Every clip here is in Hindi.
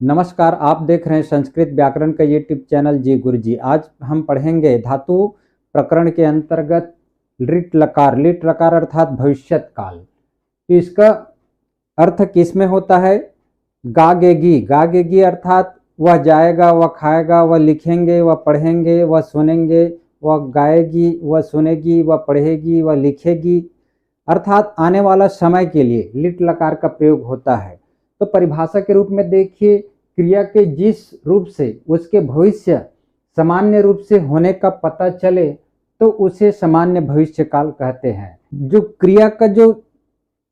नमस्कार, आप देख रहे हैं संस्कृत व्याकरण का यूट्यूब चैनल जी गुरुजी। आज हम पढ़ेंगे धातु प्रकरण के अंतर्गत लिट लकार। लिट लकार अर्थात भविष्यत काल। तो इसका अर्थ किस में होता है? गागेगी। गागेगी अर्थात वह जाएगा, वह खाएगा, वह लिखेंगे, वह पढ़ेंगे, वह सुनेंगे, वह गाएगी, वह सुनेगी, वह पढ़ेगी, वह लिखेगी, अर्थात आने वाला समय के लिए लिट लकार का प्रयोग होता है। तो परिभाषा के रूप में देखिए, क्रिया के जिस रूप से उसके भविष्य सामान्य रूप से होने का पता चले तो उसे सामान्य भविष्य काल कहते हैं। जो क्रिया का जो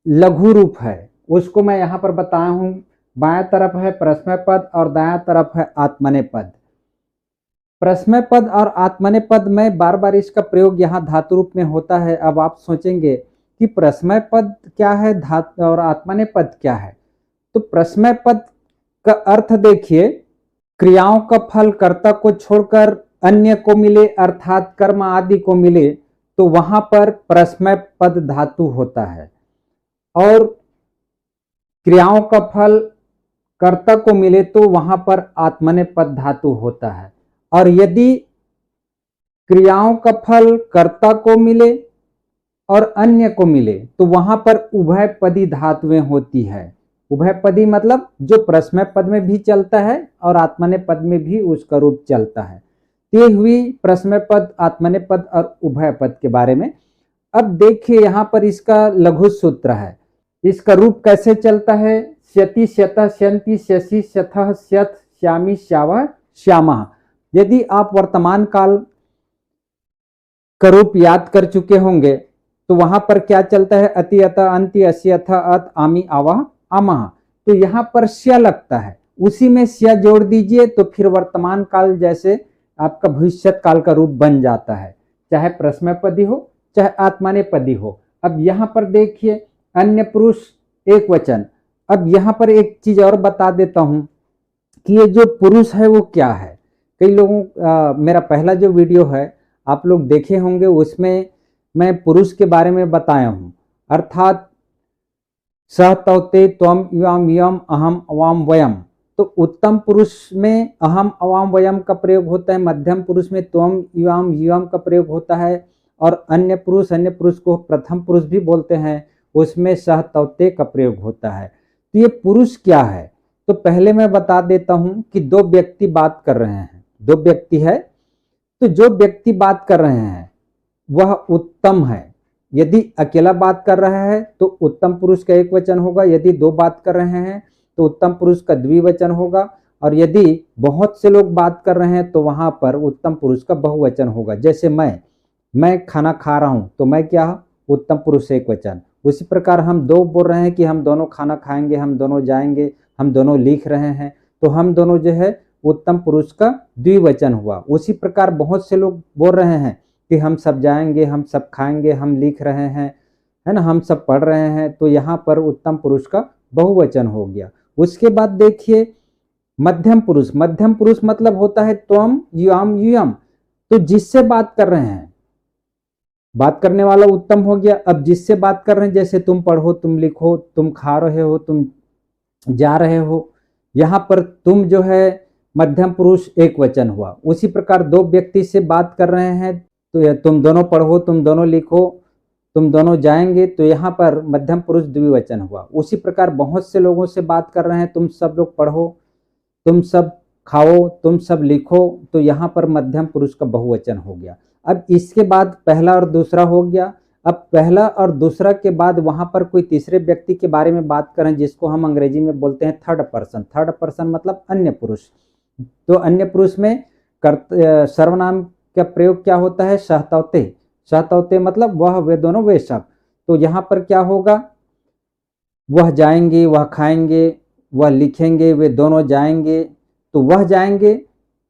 लघु रूप है उसको मैं यहाँ पर बताया हूँ। बाएं तरफ है प्रश्न पद और दायां तरफ है आत्मनेय पद। प्रश्न पद और आत्मनेय पद में बार बार इसका प्रयोग यहाँ धातु रूप में होता है। अब आप सोचेंगे कि प्रश्न पद क्या है धातु और आत्मनेय पद क्या है। तो प्रश्न पद का अर्थ देखिए, क्रियाओं का फल कर्ता को छोड़कर अन्य को मिले अर्थात कर्म आदि को मिले तो वहां पर प्रश्न पद धातु होता है, और क्रियाओं का फल कर्ता को मिले तो वहां पर आत्मनेय पद धातु होता है। और यदि क्रियाओं का फल कर्ता को मिले और अन्य को मिले तो वहां पर उभयपदी धातुएं होती है। उभयपदी मतलब जो प्रश्न पद में भी चलता है और आत्मनेय पद में भी उसका रूप चलता है। ये हुई प्रश्न पद, आत्मनेय पद और उभय पद के बारे में। अब देखिए यहाँ पर इसका लघु सूत्र है। इसका रूप कैसे चलता है? श्यति, श्यतः, श्यन्ति, श्यसि, श्यथः, श्यथ, श्यामि, श्यावः, श्यामः। यदि आप वर्तमान काल का रूप याद कर चुके होंगे तो वहां पर क्या चलता है? अति, अतः, अंति, असि, अथ, अत, आमि, आवह, आमह। तो यहाँ पर श्य लगता है, उसी में श्य जोड़ दीजिए तो फिर वर्तमान काल जैसे आपका भविष्यत काल का रूप बन जाता है, चाहे प्रश्नपदी हो चाहे आत्मनेय पदी हो। अब यहाँ पर देखिए अन्य पुरुष एक वचन। अब यहाँ पर एक चीज और बता देता हूं कि ये जो पुरुष है वो क्या है। कई लोगों मेरा पहला जो वीडियो है आप लोग देखे होंगे, उसमें मैं पुरुष के बारे में बताया हूं, अर्थात सह तौते त्वम युवाम यम अहम अवाम वयम। तो उत्तम पुरुष में अहम अवाम वयम का प्रयोग होता है, मध्यम पुरुष में त्वम युवाम युवम का प्रयोग होता है, और अन्य पुरुष को प्रथम पुरुष भी बोलते हैं, उसमें सह तौते का प्रयोग होता है। तो ये पुरुष क्या है? तो पहले मैं बता देता हूं कि दो व्यक्ति बात कर रहे हैं। दो व्यक्ति है तो जो व्यक्ति बात कर रहे हैं वह उत्तम है। यदि अकेला बात कर रहा है तो उत्तम पुरुष का एक वचन होगा, यदि दो बात कर रहे हैं तो उत्तम पुरुष का द्विवचन होगा, और यदि बहुत से लोग बात कर रहे हैं तो वहां पर उत्तम पुरुष का बहुवचन होगा। जैसे मैं खाना खा रहा हूं तो मैं क्या? उत्तम पुरुष एक वचन। उसी प्रकार हम दो बोल रहे हैं कि हम दोनों खाना खाएंगे, हम दोनों जाएंगे, हम दोनों लिख रहे हैं, तो हम दोनों जो है उत्तम पुरुष का द्विवचन हुआ। उसी प्रकार बहुत से लोग बोल रहे हैं कि हम सब जाएंगे, हम सब खाएंगे, हम लिख रहे हैं, है ना, हम सब पढ़ रहे हैं, तो यहाँ पर उत्तम पुरुष का बहुवचन हो गया। उसके बाद देखिए मध्यम पुरुष। मध्यम पुरुष मतलब होता है त्वम युवाम युयम। तो जिससे बात कर रहे हैं, बात करने वाला उत्तम हो गया। अब जिससे बात कर रहे हैं, जैसे तुम पढ़ो, तुम लिखो, तुम खा रहे हो, तुम जा रहे हो, यहाँ पर तुम जो है मध्यम पुरुष एक वचन हुआ। उसी प्रकार दो व्यक्ति से बात कर रहे हैं तो तुम दोनों पढ़ो, तुम दोनों लिखो, तुम दोनों जाएंगे, तो यहाँ पर मध्यम पुरुष द्विवचन हुआ। उसी प्रकार बहुत से लोगों से बात कर रहे हैं, तुम सब लोग पढ़ो, तुम सब खाओ, तुम सब लिखो, तो यहाँ पर मध्यम पुरुष का बहुवचन हो गया। अब इसके बाद पहला और दूसरा हो गया। अब पहला और दूसरा के बाद वहां पर कोई तीसरे व्यक्ति के बारे में बात करें, जिसको हम अंग्रेजी में बोलते हैं थर्ड पर्सन। थर्ड पर्सन मतलब अन्य पुरुष। तो अन्य पुरुष में सर्वनाम का प्रयोग क्या होता है? सहतौते। सहतौते मतलब वह, वे दोनों, वे सब। तो यहाँ पर क्या होगा? वह जाएंगे, वह खाएंगे, वह लिखेंगे, वे दोनों जाएंगे। तो वह जाएंगे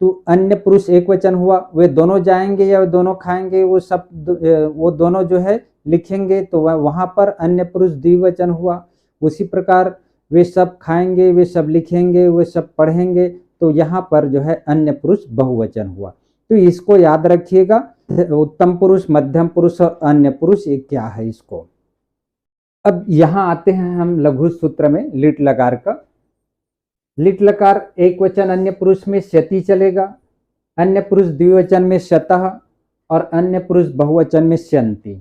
तो अन्य पुरुष एक वचन हुआ, वे दोनों जाएंगे या वे दोनों खाएंगे, वो दोनों जो है लिखेंगे, तो वहां पर अन्य पुरुष द्विवचन हुआ। उसी प्रकार वे सब खाएंगे, वे सब लिखेंगे, वे सब पढ़ेंगे, तो यहाँ पर जो है अन्य पुरुष बहुवचन हुआ। तो इसको याद रखिएगा, उत्तम पुरुष, मध्यम पुरुष और अन्य पुरुष, ये क्या है इसको। अब यहाँ आते हैं हम लघु सूत्र में लिट लकार का। लिट लकार एक वचन अन्य पुरुष में स्यति चलेगा, अन्य पुरुष द्विवचन में स्यतः और अन्य पुरुष बहुवचन में स्यन्ति।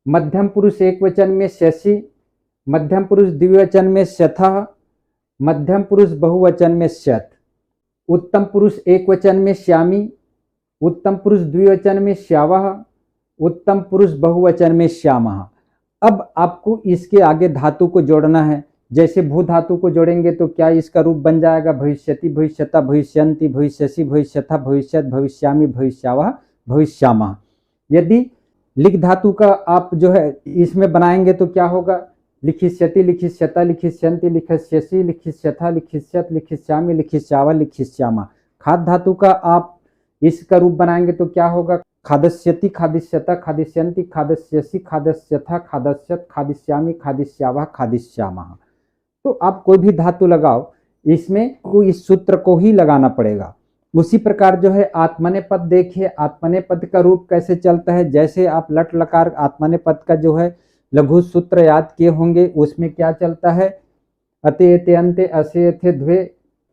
मध्यम पुरुष एक वचन में स्यसि, मध्यम पुरुष द्विवचन में स्यथः, मध्यम पुरुष बहुवचन में स्यत्। उत्तम पुरुष एक वचन में श्यामी, उत्तम पुरुष द्विवचन में श्यावः, उत्तम पुरुष बहुवचन में श्यामः। अब आपको इसके आगे धातु को जोड़ना है। जैसे भू धातु को जोड़ेंगे तो क्या इसका रूप बन जाएगा भविष्यति, भविष्यता, भविष्यन्ति, भविष्यसि, भविष्यथा, भविष्यत्, भविष्यामि, भविष्यावः, भविष्यामः। यदि लिख धातु का आप जो है इसमें बनाएंगे तो क्या होगा, लिखिष्यति, लिखिष्यता, लिखिष्यन्ति, लिखिष्यसि, लिखिष्यथा, लिखिष्यत्, लिखिष्यामि, लिखिष्यावः, लिखिष्यामः। खाद धातु का आप इसका रूप बनाएंगे तो क्या होगा, खादस्यति, खादिष्यता, खादिष्यन्ति, खादस्यसि, खादस्यथा, खादस्यत्, खादिष्यामि, खादिष्यावः, खादिष्यामः। तो आप कोई भी धातु लगाओ इसमें इस सूत्र को ही लगाना पड़ेगा। उसी प्रकार जो है आत्मनेपद देखिए, आत्मनेपद का रूप कैसे चलता है। जैसे आप लट लकार आत्मनेपद का जो है लघु सूत्र याद किए होंगे, उसमें क्या चलता है, अते एते अंते असे एथे द्वे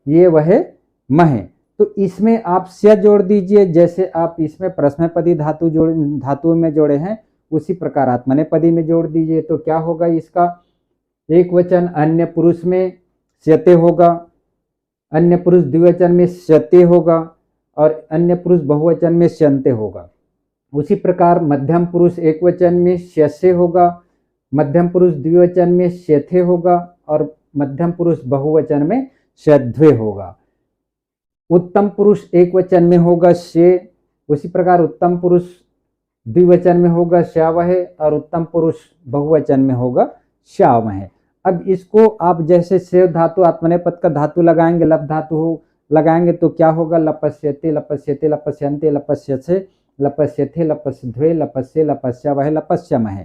ये वह महे। तो इसमें आप स्य जोड़ दीजिए, जैसे आप इसमें प्रश्नपदी धातु में जोड़े हैं उसी प्रकार आत्मनेपदी में जोड़ दीजिए। तो क्या होगा, इसका एक वचन अन्य पुरुष में स्यते होगा, अन्य पुरुष द्विवचन में स्यते होगा और अन्य पुरुष बहुवचन में स्यन्ते होगा। उसी प्रकार मध्यम पुरुष एक वचन में स्यसे होगा, मध्यम पुरुष द्विवचन में स्यथे होगा और मध्यम पुरुष बहुवचन में स्यध्वे होगा। उत्तम पुरुष एक वचन में होगा से, उसी प्रकार उत्तम पुरुष द्विवचन में होगा श्यावह और उत्तम पुरुष बहुवचन में होगा श्यावह। अब इसको आप जैसे सेव धातु आत्मनेपद का धातु लगाएंगे, लप धातु लगाएंगे तो क्या होगा, लपस्यते, लपस्यते, लपस्यन्ते, लपस्यसे, लपस्यथे, लपस्यध्वे, लपस्ये, लपस्यावह, लपस्यमः।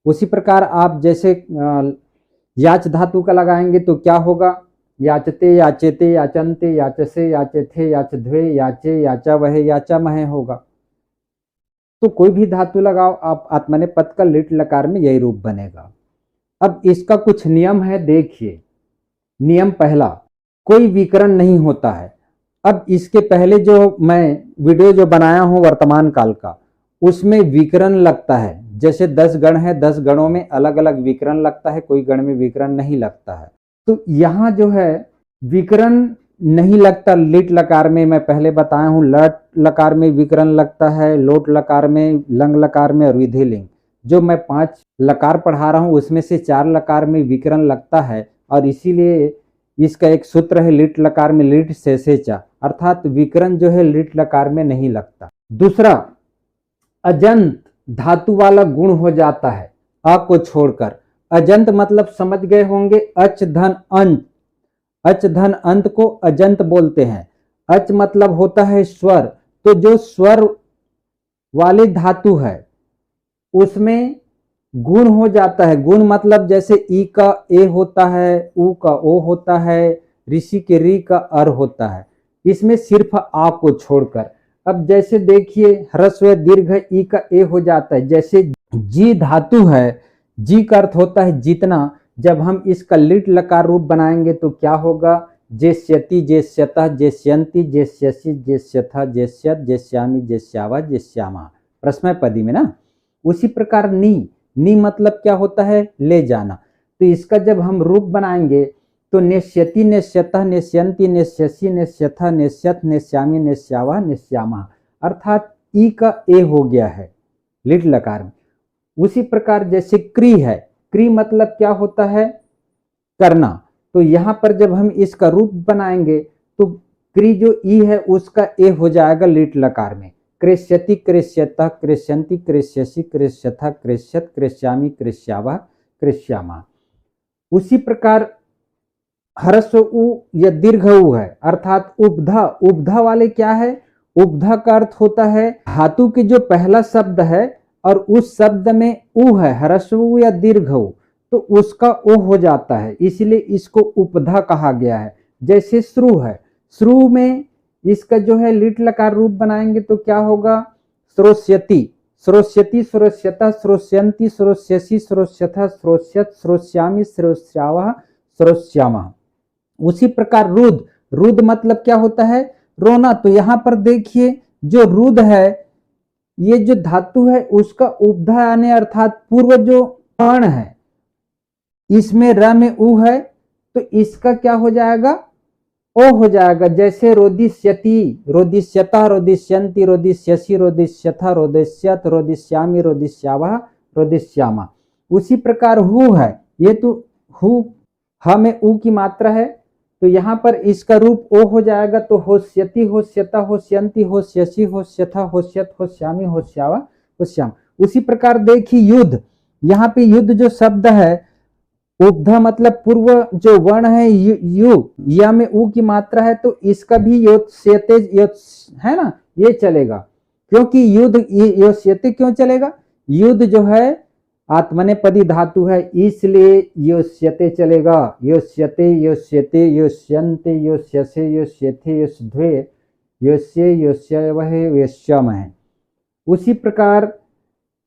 उसी प्रकार आप जैसे याच धातु का लगाएंगे तो क्या होगा, याचते, याचेते, याचन्ते, याचसे, याचेथे, याचध्वे, याचे, याचावह, याचामह होगा। तो कोई भी धातु लगाओ आप आत्मनेपद का लिट लकार में यही रूप बनेगा। अब इसका कुछ नियम है, देखिए। नियम पहला, कोई विकरण नहीं होता है। अब इसके पहले जो मैं वीडियो जो बनाया हूं वर्तमान काल का, उसमें विकरण लगता है। जैसे 10 गण है, 10 गणों में अलग अलग विकरण लगता है, कोई गण में विकरण नहीं लगता है। तो यहाँ जो है विकरण नहीं लगता लिट लकार में, मैं पहले बताया हूँ। लट लकार में विकरण लगता है, लोट लकार में, लंग लकार में और विधिलिंग। जो मैं 5 लकार पढ़ा रहा हूँ उसमें से 4 लकार में विकरण लगता है और इसीलिए इसका एक सूत्र है लिट लकार में लिट शेषेचा, अर्थात विकरण जो है लिट लकार में नहीं लगता। दूसरा, अजंत धातु वाला गुण हो जाता है अ को छोड़कर। अजंत मतलब समझ गए होंगे, अच धन अंत, अच धन अंत को अजंत बोलते हैं। अच मतलब होता है स्वर, तो जो स्वर वाली धातु है उसमें गुण हो जाता है। गुण मतलब जैसे ई का ए होता है, उ का ओ होता है, ऋषि के री का अर होता है, इसमें सिर्फ आ को छोड़कर। अब जैसे देखिए ह्रस्व दीर्घ ई का ए हो जाता है। जैसे जी धातु है, जी का अर्थ होता है जितना। जब हम इसका लिट लकार रूप बनाएंगे तो क्या होगा, जेस्यति, जेस्यतः, जेस्यन्ति, जेस्यसि, जेस्यथा, जेस्यत्, जेस्यामि, जेस्यावा, जेस्यामा, प्रश्नपदी में ना। उसी प्रकार नी मतलब क्या होता है, ले जाना। तो इसका जब हम रूप बनाएंगे तो नेष्यति, नेष्यतः, नेष्यन्ति, नेष्यसि, नेष्यथा, नेष्यत्, नेष्यामि, नेष्यावा, नेष्यामा, अर्थात ई का ए हो गया है लिट लकार में। उसी प्रकार जैसे क्री है, क्री मतलब क्या होता है, करना। तो यहाँ पर जब हम इसका रूप बनाएंगे तो क्री जो ई है उसका ए हो जाएगा लिट लकार में। क्रेष्यति, क्रेष्यतः, क्रेष्यन्ति, क्रेष्यसि, क्रेष्यथा, क्रेष्यत्, क्रेष्यामि, क्रेष्यावा, क्रेष्यामा। उसी प्रकार ह्रस्व उ या दीर्घ उ है, अर्थात उपधा। उपधा वाले क्या है, उपधा का अर्थ होता है धातु के जो पहला शब्द है और उस शब्द में उ है, ह्रस्व उ या दीर्घ उ, तो उसका ओ हो जाता है, इसलिए इसको उपधा कहा गया है। जैसे श्रु है, श्रु में इसका जो है लिट लकार रूप बनाएंगे तो क्या होगा, श्रोष्यति, श्रोष्यति, श्रोष्यता, श्रोष्यन्ति, श्रोष्यसि, श्रोष्यथा, श्रोष्यत्, श्रोष्यामि, श्रोष्यावः, श्रोष्यामः। उसी प्रकार रुद, रुद मतलब क्या होता है? रोना। तो यहां पर देखिए जो रुद है, ये जो धातु है उसका उपधा आने अर्थात पूर्व जो वर्ण है, इसमें र में उ है, तो इसका क्या हो जाएगा? ओ हो जाएगा। जैसे रोदिष्यति, रोदिष्यता, रोदिष्यन्ति, रोदिष्यसि, रोदिष्यथा, रोदिष्यत, रोदिष्यामि, रोदिष्यावः, रोदिष्यामा। उसी प्रकार हु है, ये तो हु ह में उ की मात्रा है, तो यहाँ पर इसका रूप ओ हो जाएगा। तो होष्यति, होष्यता, होष्यन्ति, होष्यसि, होष्यथा, होष्यत, होष्यामि, होष्यावा, होष्याम। उसी प्रकार देखिए युद्ध, यहाँ पे युद्ध जो शब्द है, उपधा मतलब पूर्व जो वर्ण है यु, या में उ की मात्रा है, तो इसका भी योत्स्यते है ना, ये चलेगा। क्योंकि युद्ध योत्स्यते क्यों चलेगा? युद्ध जो है आत्मनेपदी धातु है, इसलिए योष्यते चलेगा। योष्यते, योष्यते, योष्यन्ते, योष्यसे, योष्यथे, योष्ध्वे, योष्ये, योष्यवः, योष्यामः। उसी प्रकार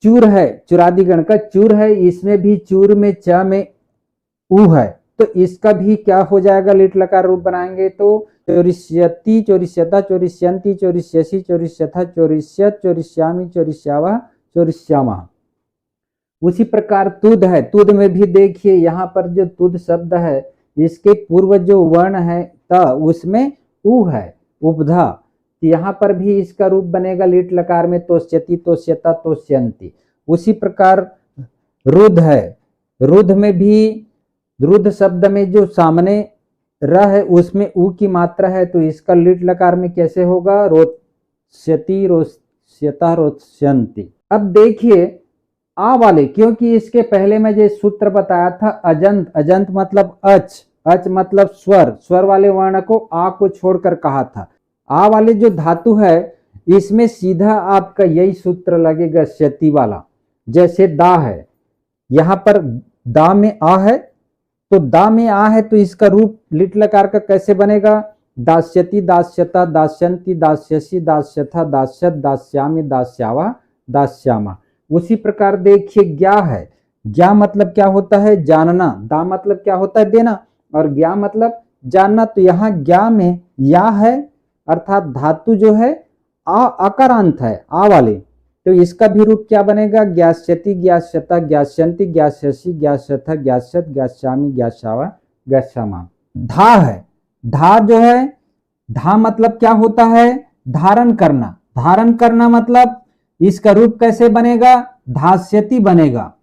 चूर है, चुरादिगण का चूर है, इसमें भी चूर में च में उ है, तो इसका भी क्या हो जाएगा? लिट लकार रूप बनाएंगे तो चोरिष्यति, चोरिष्यता, चोरिष्यन्ति, चोरिष्यसि, चोरिष्यथा, चोरिष्यत, चोरिष्यामि, चोरिष्यावः, चोरिष्यामः। उसी प्रकार तुद है, तुद में भी देखिए यहाँ पर जो तुद शब्द है, इसके पूर्व जो वर्ण है त, उसमें उ है, उपधा। यहाँ पर भी इसका रूप बनेगा लिट लकार में तोष्यति, तोष्यता, तोष्यन्ति। उसी प्रकार रुद्ध है, रुद्ध में भी, रुद्ध शब्द में जो सामने र है उसमें उ की मात्रा है, तो इसका लिट लकार में कैसे होगा? रोत्स्यति, रोत्स्यता, रोत्स्यन्ति। अब देखिए आ वाले, क्योंकि इसके पहले मैं जो सूत्र बताया था अजंत, अजंत मतलब अच, अच मतलब स्वर, स्वर वाले वर्ण को आ को छोड़कर कहा था। आ वाले जो धातु है, इसमें सीधा आपका यही सूत्र लगेगा क्षति वाला। जैसे दा है, यहां पर दा में आ है, तो दा में आ है, तो इसका रूप लिट लकार का कैसे बनेगा? दास्यति, दास्यता, दास्यन्ति, दास्यसि, दास्यथा, दास्यत, दास्यामि, दास्यावा, दास्यामा। उसी प्रकार देखिए ज्ञा है, ज्ञा मतलब क्या होता है? जानना। दा मतलब क्या होता है? देना, और ज्ञा मतलब जानना। तो यहाँ ज्ञा में या है, अर्थात धातु जो है आ अकारांत है, आ वाले, तो इसका भी रूप क्या बनेगा? ज्ञास्यति, ज्ञास्यता, ज्ञास्यन्ति, ज्ञास्यसि, ज्ञास्यथा, ज्ञास्यत, ज्ञास्यामि, ज्ञास्यावा, ज्ञास्यामा। धा है, धा जो है, धा मतलब क्या होता है? धारण करना। धारण करना मतलब इसका रूप कैसे बनेगा? धास्यति बनेगा।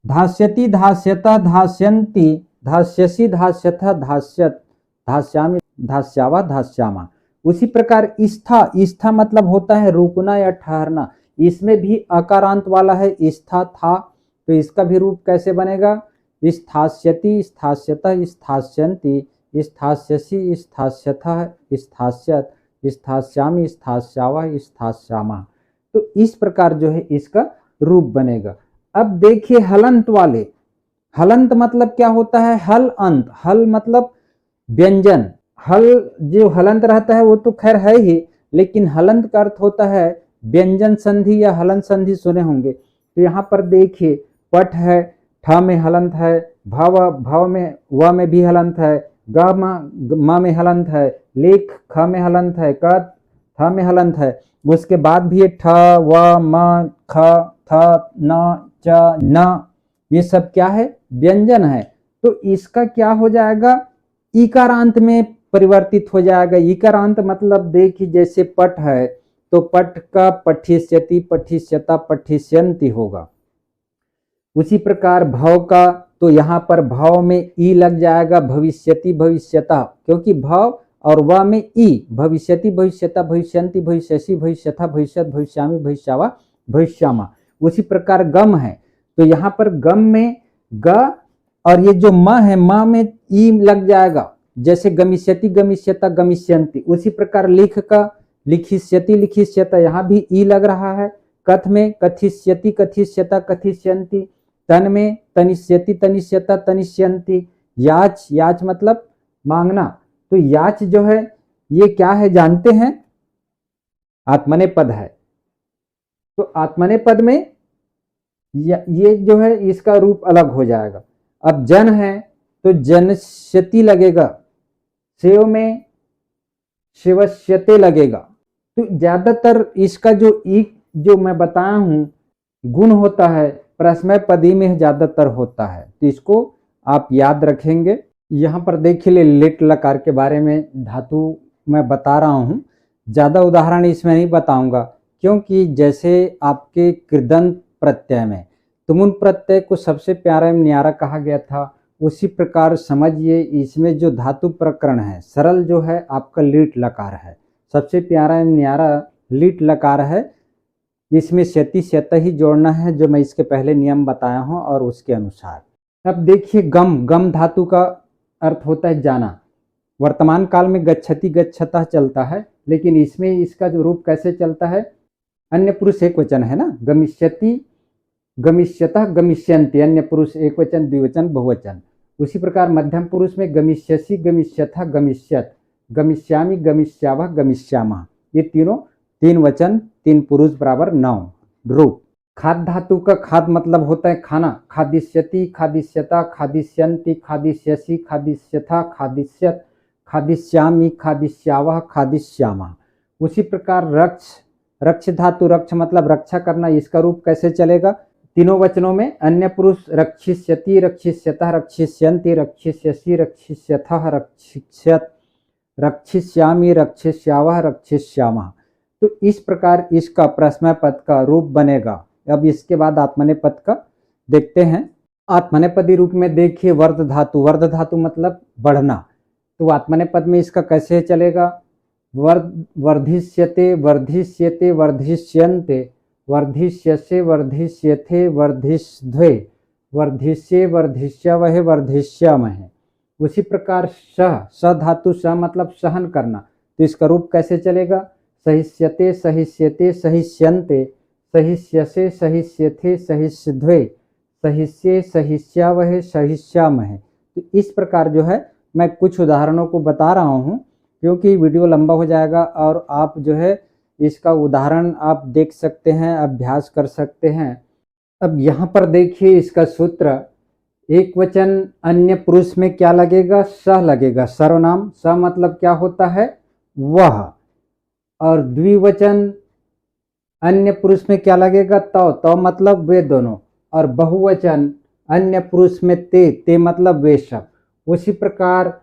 धास्यति, धास्यता, धास्यन्ति, धास्यसि, धास्यथा, धास्यत, धास्यामि, धास्यावा, धास्यामा। उसी प्रकार स्था, स्था मतलब होता है रुकना या ठहरना, इसमें भी अकारांत वाला है स्था था, तो इसका भी रूप कैसे बनेगा? स्थास्यति, स्थास्यता, स्थास्यन्ति, स्थास्यसि, स्थास्यथा, स्थास्यत, स्थास्यामि, स्थास्यावा, स्थास्यामा। तो इस प्रकार जो है इसका रूप बनेगा। अब देखिए हलंत वाले, हलंत मतलब क्या होता है? हल अंत, हल मतलब व्यंजन। हल जो हलंत रहता है वो तो खैर है ही, लेकिन हलंत का अर्थ होता है व्यंजन संधि या हलंत संधि, सुने होंगे। तो यहाँ पर देखिए पट है, ठ में हलंत है, भव, भव में व में भी हलंत है, ग म में हलंत है, लेख ख में हलंत है, क थ में हलंत है। उसके बाद भी ठ, व, म, ख, थ, न, च, न, ये सब क्या है? व्यंजन है। तो इसका क्या हो जाएगा? इकारांत में परिवर्तित हो जाएगा। इकारांत मतलब देखिए जैसे पट है, तो पट का पठिष्यति, पठिष्यता, पठिष्यन्ति होगा। उसी प्रकार भव का, तो यहाँ पर भव में ई लग जाएगा, भविष्यति, भविष्यता, क्योंकि भव और व में ई, भविष्यति, भविष्यता, भविष्यन्ति, भविष्यसि, भविष्यथा, भविष्यत, भविष्यामि, भविष्यावा, भविष्यामा। उसी प्रकार गम है, तो यहाँ पर गम में ग और ये जो म है, म में ई लग जाएगा, जैसे गमिष्यति, गमिष्यता, गमिष्यन्ति। उसी प्रकार लिख का लिखिष्यति, लिखिष्यता, यहाँ भी ई लग रहा है। कथ में कथिष्यति, कथिष्यता, कथिष्यन्ति। तन में तनिष्यति, तनिष्यता, तनिष्यन्ति। याच, याच मतलब मांगना, तो याच जो है ये क्या है जानते हैं? आत्मनेपद है। तो आत्मनेपद में ये जो है इसका रूप अलग हो जाएगा। अब जन है तो जनश्यति लगेगा, सेव में सेवस्यते लगेगा। तो ज्यादातर इसका जो एक जो मैं बताया हूं गुण होता है परस्मै पदी में ज्यादातर होता है, तो इसको आप याद रखेंगे। यहाँ पर देखिए लिट लकार के बारे में धातु मैं बता रहा हूँ, ज़्यादा उदाहरण इसमें नहीं बताऊंगा क्योंकि जैसे आपके कृदंत प्रत्यय में तुमुन प्रत्यय को सबसे प्यारा एवं न्यारा कहा गया था, उसी प्रकार समझिए इसमें जो धातु प्रकरण है सरल जो है आपका लीट लकार है, सबसे प्यारा एवं न्यारा लीट लकार है। इसमें स्यति स्यत ही जोड़ना है जो मैं इसके पहले नियम बताया हूँ और उसके अनुसार। अब देखिए गम, गम धातु का अर्थ होता है जाना। वर्तमान काल में गच्छति गच्छतः चलता है, लेकिन इसमें इसका जो रूप कैसे चलता है, अन्य पुरुष एक वचन है ना, गमिष्यति गमिष्यतः गमिष्यन्ति, अन्य पुरुष एक वचन द्विवचन बहुवचन। उसी प्रकार मध्यम पुरुष में गमिष्यसि गमिष्यथः गमिष्यत, गमिष्यामि गमिष्यावः गमिष्यामः, ये तीनों तीन वचन तीन पुरुष बराबर 9 रूप। खाद धातु का खाद मतलब होता है खाना, खादिष्यति खादिष्यता खादिष्यन्ति खादिष्यसि खादिष्यथा खादिष्यत खादिष्यामि खादिष्यावः खादिष्यामः। उसी प्रकार रक्ष, रक्ष धातु रक्ष मतलब रक्षा करना, इसका रूप कैसे चलेगा, तीनों वचनों में अन्य पुरुष रक्षिष्यति रक्षिष्यतः रक्षिष्यन्ति रक्षिष्यसि रक्षिष्यथः रक्षिष्यत रक्षिष्यामि रक्षिष्यावः रक्षिष्यामः। तो इस प्रकार इसका प्रश्न पद का रूप बनेगा। अब इसके बाद आत्मनेपद का देखते हैं। आत्मनेपदी रूप में देखिए वर्ध धातु, वर्ध धातु मतलब बढ़ना, तो आत्मनेपद में इसका कैसे चलेगा, वर्धिष्यते वर्धिष्यते वर्धिष्यन्ते वर्धिष्यसे वर्धिष्यथे वर्धिष्ध्वे वर्धिष्ये वर्धिष्यवहे वर्धिष्यामहे। उसी प्रकार सह, स धातु स मतलब सहन करना, तो इसका रूप कैसे चलेगा, सहिष्यते सहिष्यते सहिष्यन्ते सहिष्यसे सहिष्यथे सहिष्ध्वे सहिष्ये सहिष्यावहे सहिष्यामहे। तो इस प्रकार जो है मैं कुछ उदाहरणों को बता रहा हूँ क्योंकि वीडियो लंबा हो जाएगा और आप जो है इसका उदाहरण आप देख सकते हैं, अभ्यास कर सकते हैं। अब यहाँ पर देखिए इसका सूत्र, एक वचन अन्य पुरुष में क्या लगेगा, स लगेगा, सर्वनाम, स मतलब क्या होता है वह, और द्विवचन अन्य पुरुष में क्या लगेगा, तो मतलब वे दोनों, और बहुवचन अन्य पुरुष में ते मतलब वे सब। उसी प्रकार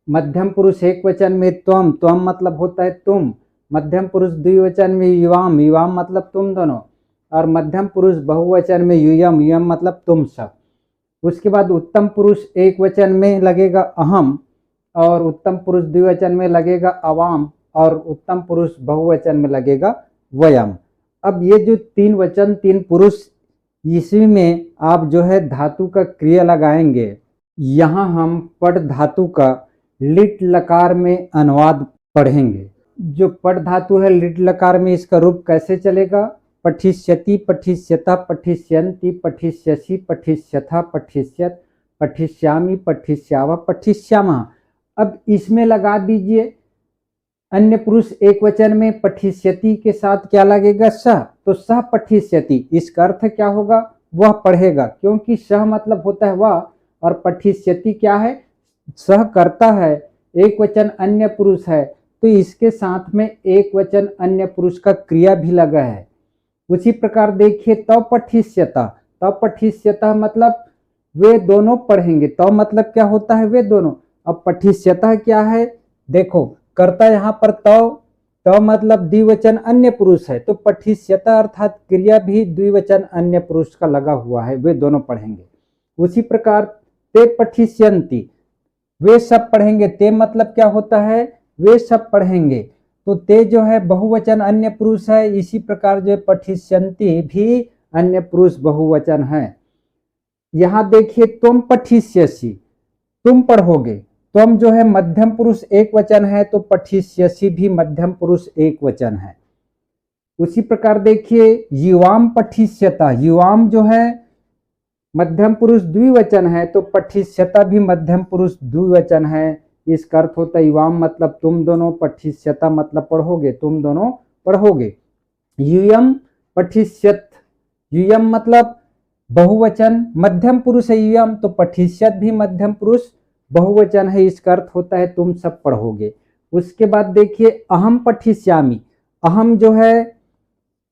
मध्यम पुरुष एक वचन में त्वम, त्वम मतलब होता है तुम, मध्यम पुरुष द्विवचन में युवाम, युवाम मतलब तुम दोनों, और मध्यम पुरुष बहुवचन में यूयम, यूयम मतलब तुम सब। उसके बाद उत्तम पुरुष एक वचन में लगेगा अहम, और उत्तम पुरुष द्विवचन में लगेगा अवाम, और उत्तम पुरुष बहुवचन में लगेगा वयम। अब ये जो तीन वचन तीन पुरुष, इसी में आप जो है धातु का क्रिया लगाएंगे। यहाँ हम पट धातु का लिट लकार में अनुवाद पढ़ेंगे। जो पट धातु है लिट लकार में इसका रूप कैसे चलेगा, पठिष्यति पठिष्यता पठिष्यन्ति पठिष्यसि पठिष्यथा पठिष्यत पठिष्यामि पठिष्यावः पठिष्यामः। अब इसमें लगा दीजिए अन्य पुरुष एक वचन में पठिष्यति के साथ क्या लगेगा, सह, तो सह पठिष्यति, इसका अर्थ क्या होगा, वह पढ़ेगा, क्योंकि सह मतलब होता है वह, और पठिष्यति क्या है, सह करता है, एक वचन अन्य पुरुष है, तो इसके साथ में एक वचन अन्य पुरुष का क्रिया भी लगा है। उसी प्रकार देखिए तव पठिष्यता, तव पठिष्यता मतलब वे दोनों पढ़ेंगे, तव मतलब क्या होता है वे दोनों। अब पठिष्यता क्या है, देखो कर्ता यहाँ पर तव मतलब द्विवचन अन्य पुरुष है, तो पठिष्यता अर्थात क्रिया भी द्विवचन अन्य पुरुष का लगा हुआ है, वे दोनों पढ़ेंगे। उसी प्रकार ते पठिष्यन्ति, वे सब पढ़ेंगे, ते मतलब क्या होता है, वे सब पढ़ेंगे, तो ते जो है बहुवचन अन्य पुरुष है, इसी प्रकार जो पठिष्यन्ति भी अन्य पुरुष बहुवचन है। यहाँ देखिए तुम पठिष्यसि, तुम पढ़ोगे, तुम जो है मध्यम पुरुष एक वचन है, तो पठिष्यसि भी मध्यम पुरुष एक वचन है। उसी प्रकार देखिए युवाम पठिष्यता, युवाम जो है मध्यम पुरुष द्विवचन है, तो पठिष्यता भी मध्यम पुरुष द्विवचन है, इसका अर्थ होता है युवाम मतलब तुम दोनों, पठिष्यता मतलब पढ़ोगे, तुम दोनों पढ़ोगे। यूयम पठिष्यत, यूयम मतलब बहुवचन, मध्यम पुरुष है यूयम, तो पठिष्यत भी मध्यम पुरुष बहुवचन है, इसका अर्थ होता है तुम सब पढ़ोगे। उसके बाद देखिए अहम पठिष्यामि, अहम जो है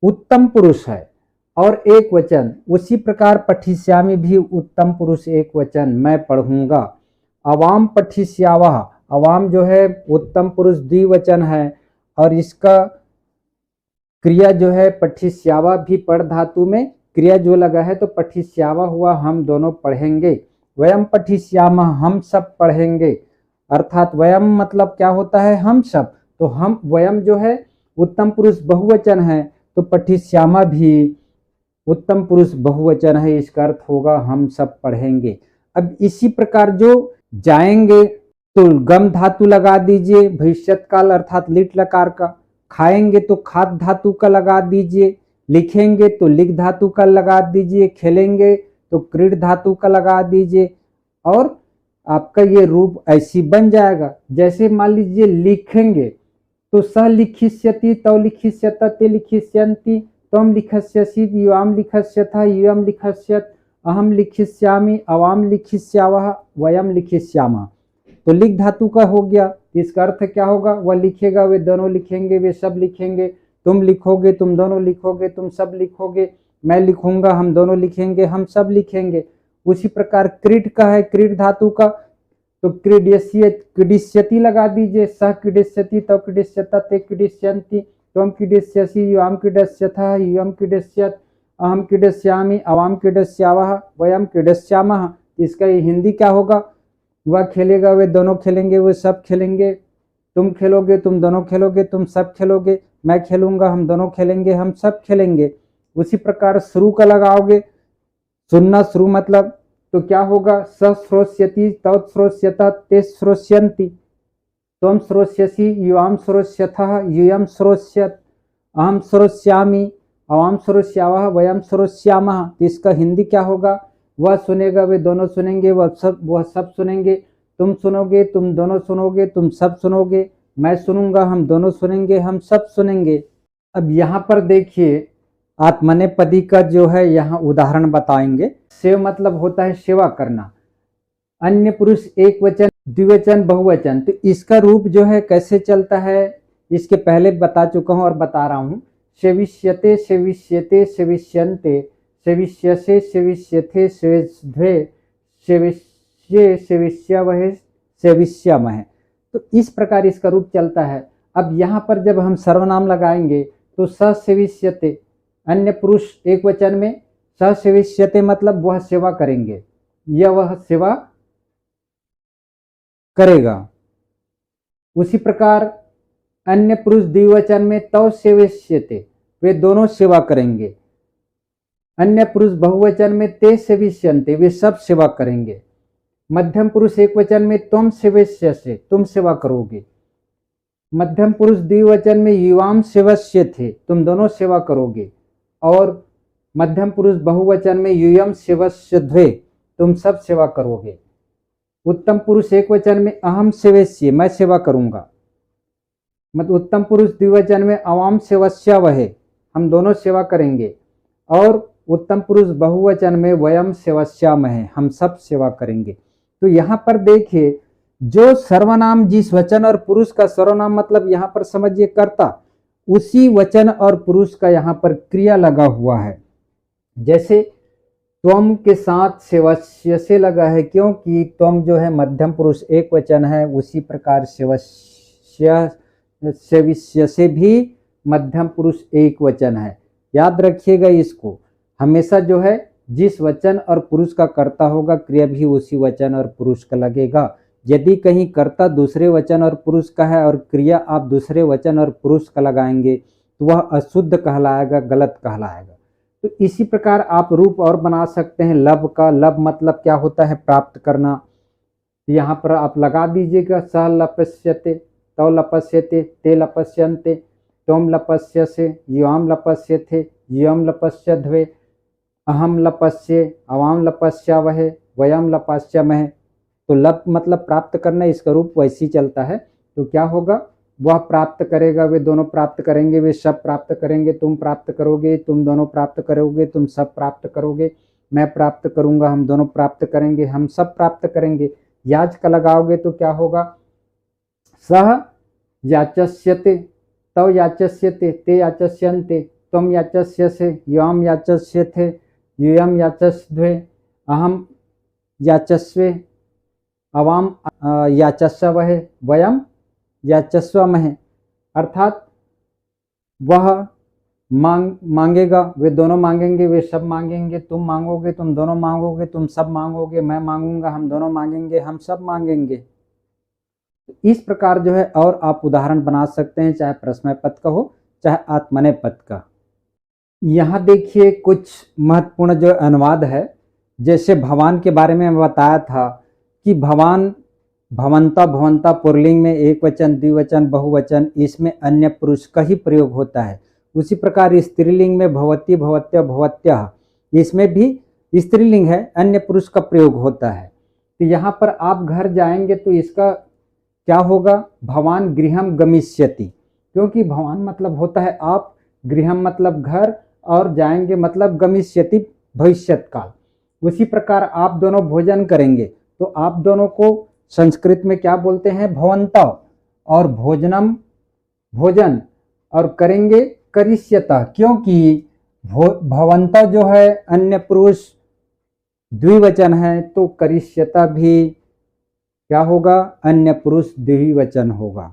उत्तम पुरुष है और एक वचन, उसी प्रकार पठिष्यामि भी उत्तम पुरुष एक वचन, मैं पढ़ूंगा। अवाम पठिष्यावः, अवाम जो है उत्तम पुरुष द्विवचन है और इसका क्रिया जो है पठिष्यावा भी पढ़ धातु में क्रिया जो लगा है तो पठिष्यावा हुआ, हम दोनों पढ़ेंगे। वयम पठिष्यामः, हम सब पढ़ेंगे, अर्थात वयम मतलब क्या होता है, हम सब। तो हम वयम जो है उत्तम पुरुष बहुवचन है तो पठिष्यामा भी उत्तम पुरुष बहुवचन है, इसका अर्थ होगा हम सब पढ़ेंगे। अब इसी प्रकार जो जाएंगे तो गम धातु लगा दीजिए भविष्यत काल अर्थात लिट लकार का, खाएंगे तो खाद धातु का लगा दीजिए, लिखेंगे तो लिख धातु का लगा दीजिए, खेलेंगे तो क्रीड धातु का लगा दीजिए और आपका ये रूप ऐसी बन जाएगा। जैसे मान लीजिए लिखेंगे तो सह लिखिष्यति, तौ लिखिष्यत, ते लिखिष्यन्ति, त्वं लिखस्यसि, युवाम लिखस्यथ, युवम लिखस्यत, अहम लिखिष्यामि, अवाम लिखिष्यावः, वयम लिखिष्यामः। तो लिख धातु का हो गया, इसका अर्थ क्या होगा, वह लिखेगा, वे दोनों लिखेंगे, वे सब लिखेंगे, तुम लिखोगे, तुम दोनों लिखोगे, तुम सब लिखोगे, मैं लिखूंगा, हम दोनों लिखेंगे, हम सब लिखेंगे। उसी प्रकार क्रीड का है, क्रीड धातु का तो क्रीडिष्यति लगा दीजिए, सह क्रीडिष्यति, तौ क्रीडिष्यत, ते क्रीडिष्यन्ति, त्वं क्रीडिष्यसि, युवाम क्रीडस्यथः, युवम क्रीडस्यत, अहम क्रीडस्यामि, अवाम क्रीडस्यावः, वयम क्रीडस्यामः। इसका हिंदी क्या होगा, वह खेलेगा, वे दोनों खेलेंगे, वे सब खेलेंगे, तुम खेलोगे, तुम दोनों खेलोगे, तुम सब खेलोगे, मैं खेलूंगा, हम दोनों खेलेंगे, हम सब खेलेंगे। उसी प्रकार शुरू का लगाओगे, सुनना शुरू मतलब तो क्या होगा, स श्रोष्यति, तौ श्रोष्यत, ते श्रोष्यन्ति, त्वं श्रोष्यसि, युवाम श्रोष्यथः, यूयम श्रोष्यत, अहम श्रोष्यामि, अवाम श्रोष्यावः, वयम श्रोष्यामः। इसका हिंदी क्या होगा, वह सुनेगा, वे दोनों सुनेंगे, वह सब सुनेंगे, तुम सुनोगे, तुम दोनों सुनोगे, तुम सब सुनोगे, मैं सुनूंगा, हम दोनों सुनेंगे, हम सब सुनेंगे। अब यहाँ पर देखिए आत्मनेपदी का जो है यहाँ उदाहरण बताएंगे। सेव मतलब होता है सेवा करना, अन्य पुरुष एक वचन, द्विवचन, बहुवचन। तो इसका रूप जो है कैसे चलता है, इसके पहले बता चुका हूँ और बता रहा हूँ। सेविष्यते, सेविष्यते, सेविष्यन्ते, सेविष्यसे, सेविष्यथे, सेविष्ध्वे, सेविष्ये, सेविष्यावहे, सेविष्यामहे। तो इस प्रकार इसका रूप चलता है। अब यहाँ पर जब हम सर्वनाम लगाएंगे तो स सेविष्यते, अन्य पुरुष एक वचन में, स सेविष्यते मतलब वह सेवा करेंगे या वह सेवा करेगा। उसी प्रकार अन्य पुरुष द्विवचन में, तौ सेविष्यते, वे दोनों सेवा करेंगे। अन्य पुरुष बहुवचन में, ते सेविष्यन्ते, वे सब सेवा करेंगे। मध्यम पुरुष एक वचन में, त्वं सेविष्यसे, तुम सेवा करोगे। मध्यम पुरुष द्विवचन में, युवाम सेवष्यथे, तुम दोनों सेवा करोगे। और मध्यम पुरुष बहुवचन में, यूयम सेवष्यध्वे, तुम सब सेवा करोगे। उत्तम पुरुष एक वचन में, अहम सेवष्ये, मैं सेवा करूंगा। मतलब उत्तम पुरुष द्विवचन में, अवाम सेवस्यावहे, हम दोनों सेवा करेंगे। और उत्तम पुरुष बहुवचन में, वयम सेवस्यामहे, हम सब सेवा करेंगे। तो यहाँ पर देखिए जो सर्वनाम जिस वचन और पुरुष का, सर्वनाम मतलब यहाँ पर समझिए कर्ता, उसी वचन और पुरुष का यहाँ पर क्रिया लगा हुआ है। जैसे त्वम के साथ सेवस्य से लगा है, क्योंकि त्वम जो है मध्यम पुरुष एक वचन है, उसी प्रकार सेवस्य, सेविष्य से भी मध्यम पुरुष एक वचन है। याद रखिएगा इसको, हमेशा जो है जिस वचन और पुरुष का कर्ता होगा, क्रिया भी उसी वचन और पुरुष का लगेगा। यदि कहीं कर्ता दूसरे वचन और पुरुष का है और क्रिया आप दूसरे वचन और पुरुष का लगाएंगे तो वह अशुद्ध कहलाएगा, गलत कहलाएगा। तो इसी प्रकार आप रूप और बना सकते हैं लब का। लब मतलब क्या होता है, प्राप्त करना। तो यहाँ पर आप लगा दीजिएगा, सह लपस्यते, तौ लपस्यते, ते लपस्यन्ते, त्वं लपस्यसे, युवाम लपस्यथे, युवम लपस्यध्वे, अहम लपस्ये, अवाम लपस्यावहे, वयम लपस्यामहे। तो लप मतलब प्राप्त करना, इसका रूप वैसी चलता है। तो क्या होगा, वह प्राप्त करेगा, वे दोनों प्राप्त करेंगे, वे सब प्राप्त करेंगे, तुम प्राप्त करोगे, तुम दोनों प्राप्त करोगे, तुम सब प्राप्त करोगे, मैं प्राप्त करूंगा, हम दोनों प्राप्त करेंगे, हम सब प्राप्त करेंगे। याच का लगाओगे तो क्या होगा, सह याचस्यते, तव याचस्यते, ते याचस्यन्ते, त्वम याचस्यसे, यम याचस्यथे, यूयम याचस्वे, अहम याचस्वे, अवाम याचस्वहे, वयम याचस्वमहे। अर्थात वह मांगेगा, वे दोनों मांगेंगे, वे सब मांगेंगे, तुम मांगोगे, तुम दोनों मांगोगे, तुम सब मांगोगे, मैं मांगूंगा, हम दोनों मांगेंगे, हम सब मांगेंगे। इस प्रकार जो है और आप उदाहरण बना सकते हैं, चाहे प्रश्न पद का हो चाहे आत्मनेय पद का। यहाँ देखिए कुछ महत्वपूर्ण जो अनुवाद है, जैसे भवान के बारे में बताया था कि भवान, भवंता, भवंता पुल्लिंग में एक वचन, द्विवचन, बहुवचन, इसमें अन्य पुरुष का ही प्रयोग होता है। उसी प्रकार स्त्रीलिंग में भवती, भवत्य, भवत्यः, इसमें भी स्त्रीलिंग है, अन्य पुरुष का प्रयोग होता है। तो यहाँ पर आप घर जाएंगे तो इसका क्या होगा, भवान गृहम गमिष्यति, क्योंकि भवान मतलब होता है आप, गृहम मतलब घर, और जाएंगे मतलब गमिष्यति भविष्यत काल। उसी प्रकार आप दोनों भोजन करेंगे तो आप दोनों को संस्कृत में क्या बोलते हैं, भवंता, और भोजनम भोजन, और करेंगे करिष्यतः, क्योंकि भवंता जो है अन्य पुरुष द्विवचन है, तो करिष्यतः भी क्या होगा, अन्य पुरुष द्विवचन होगा,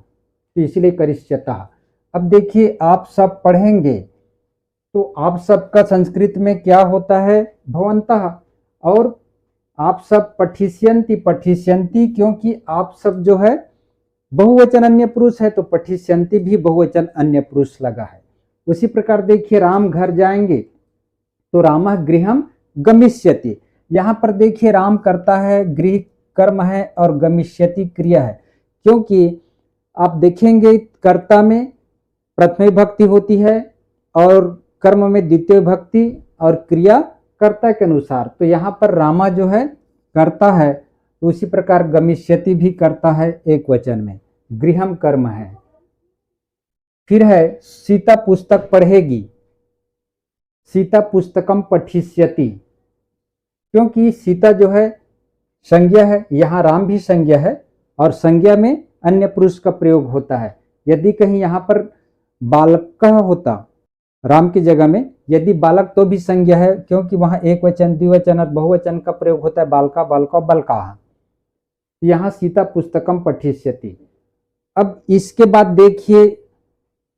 तो इसलिए करिष्यतः। अब देखिए आप सब पढ़ेंगे तो आप सबका संस्कृत में क्या होता है, भवंतः, और आप सब पठिष्यन्ति, पठिष्यन्ति, क्योंकि आप सब जो है बहुवचन अन्य पुरुष है, तो पठिष्यन्ति भी बहुवचन अन्य पुरुष लगा है। उसी प्रकार देखिए राम घर जाएंगे तो रामः गृहम गमिष्यति, यहाँ पर देखिए राम करता है, गृह कर्म है और गमिष्यति क्रिया है, क्योंकि आप देखेंगे कर्ता में प्रथम विभक्ति होती है और कर्म में द्वितीय विभक्ति और क्रिया कर्ता के अनुसार। तो यहाँ पर रामा जो है कर्ता है, तो उसी प्रकार गमिष्यति भी करता है एक वचन में, गृहम कर्म है। फिर है सीता पुस्तक पढ़ेगी, सीता पुस्तकम पठिष्यति, क्योंकि सीता जो है संज्ञा है, यहाँ राम भी संज्ञा है और संज्ञा में अन्य पुरुष का प्रयोग होता है। यदि कहीं यहाँ पर बालक होता राम की जगह में, यदि बालक तो भी संज्ञा है, क्योंकि वहां एक वचन, द्विवचन और बहुवचन का प्रयोग होता है, बालका, बालका, बलका। यहाँ सीता पुस्तकम पठिष्यति। अब इसके बाद देखिए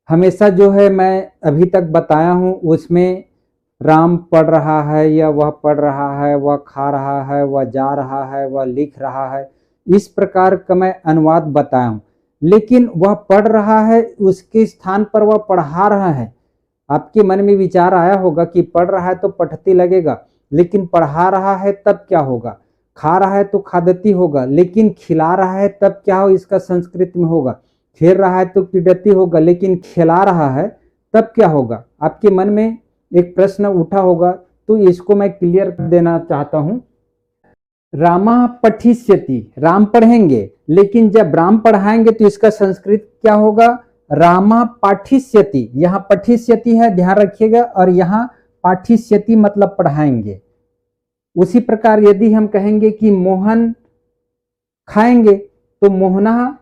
हमेशा जो है मैं अभी तक बताया हूं उसमें राम पढ़ रहा है या वह पढ़ रहा है, वह खा रहा है, वह जा रहा है, वह लिख रहा है, इस प्रकार का मैं अनुवाद बताया हूं। लेकिन वह पढ़ रहा है, उसके स्थान पर वह पढ़ा रहा है। आपके मन में विचार आया होगा कि पढ़ रहा है तो पठती लगेगा, लेकिन पढ़ा रहा है तब क्या होगा, खा रहा है तो खादती होगा, लेकिन खिला रहा है तब क्या हो, इसका संस्कृत में होगा, खेल रहा है तो क्रीडती होगा, लेकिन खिला रहा है तब क्या होगा। आपके मन में एक प्रश्न उठा होगा, तो इसको मैं क्लियर कर देना चाहता हूं। रामा पठिष्यति, राम पढ़ेंगे, लेकिन जब राम पढ़ाएंगे तो इसका संस्कृत क्या होगा, रामा पाठिष्यति। यहाँ पठिष्यति है, ध्यान रखिएगा, और यहाँ पाठिष्यति मतलब पढ़ाएंगे। उसी प्रकार यदि हम कहेंगे कि मोहन खाएंगे तो मोहना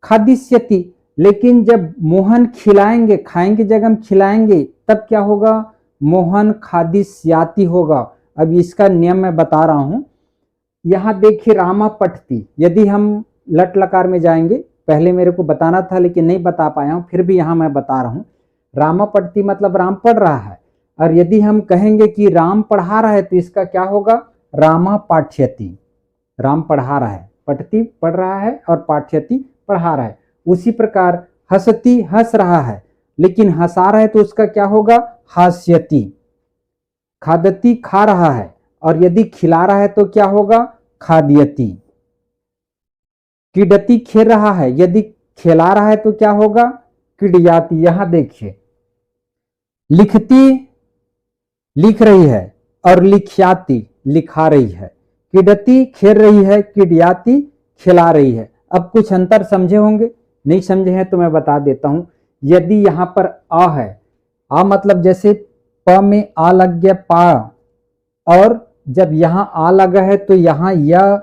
खादिष्यति, लेकिन जब मोहन खिलाएंगे, खाएंगे जब हम खिलाएंगे तब क्या होगा, मोहन खादिष्याति होगा। अब इसका नियम मैं बता रहा हूं। यहाँ देखिए रामा पठती, यदि हम लट लकार में जाएंगे, पहले मेरे को बताना था लेकिन नहीं बता पाया हूं, फिर भी यहाँ मैं बता रहा हूं। रामा पठती मतलब राम पढ़ रहा है, और यदि हम कहेंगे कि राम पढ़ा रहा है तो इसका क्या होगा, रामा पाठ्यति, राम पढ़ा रहा है, पठती पढ़ रहा है और पाठ्यति पढ़ा रहा है। उसी प्रकार हसती हंस रहा है, लेकिन हंसा रहा है तो उसका क्या होगा, हास्यति। खादती खा रहा है, और यदि खिला रहा है तो क्या होगा, खाद्यति। क्रीडती खेल रहा है, यदि खिला रहा है तो क्या होगा, क्रीडयाति। यहां देखिए लिखती लिख रही है और लिख्याति लिखा रही है, क्रीडती खेल रही है, क्रीडयाति खिला रही है। अब कुछ अंतर समझे होंगे, नहीं समझे हैं तो मैं बता देता हूं। यदि यहां पर आ है, आ मतलब जैसे प में आ लग गया पा, और जब यहां आ लगा है तो यहां यह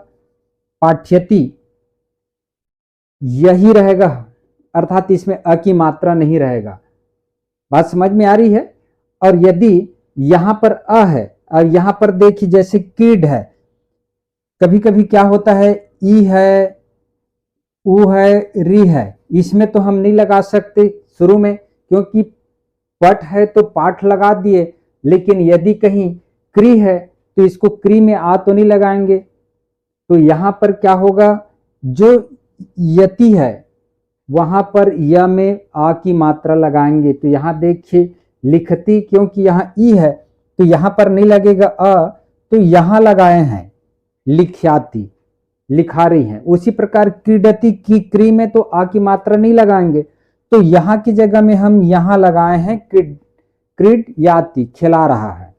पाठ्यति यही रहेगा, अर्थात इसमें अ की मात्रा नहीं रहेगा। बात समझ में आ रही है। और यदि यहां पर अ है और यहां पर देखिए जैसे कीड है, कभी कभी क्या होता है, ई है, ऊ है, री है, इसमें तो हम नहीं लगा सकते शुरू में, क्योंकि पट है तो पाठ लगा दिए। लेकिन यदि कहीं क्री है तो इसको क्री में आ तो नहीं लगाएंगे। तो यहां पर क्या होगा, जो यति है वहां पर य में आ की मात्रा लगाएंगे। तो यहां देखिए लिखती, क्योंकि यहां ई है तो यहां पर नहीं लगेगा अ, तो यहां लगाए हैं लिख्याति, लिखा रही हैं। उसी प्रकार क्रीडति की क्री में तो आ की मात्रा नहीं लगाएंगे, तो यहां की जगह में हम यहां लगाए हैं क्रीड याति, खिला रहा है।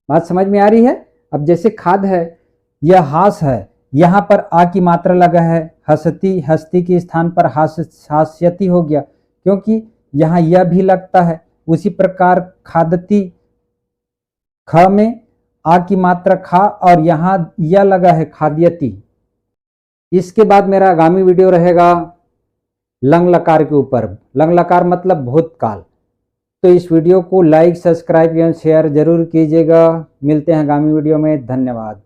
बात समझ में आ रही है। अब जैसे खाद है, यह हास है, यहां पर आ की मात्रा लगा है, हसती, हस्ती के स्थान पर हास्यति हो गया, क्योंकि यहां यह भी लगता है। उसी प्रकार खादती, ख में आ की मात्रा खा और यहां यह लगा है खाद्यति। इसके बाद मेरा आगामी वीडियो रहेगा लंग लकार के ऊपर। लंग लकार मतलब भूतकाल। तो इस वीडियो को लाइक, सब्सक्राइब एवं शेयर जरूर कीजिएगा। मिलते हैं आगामी वीडियो में। धन्यवाद।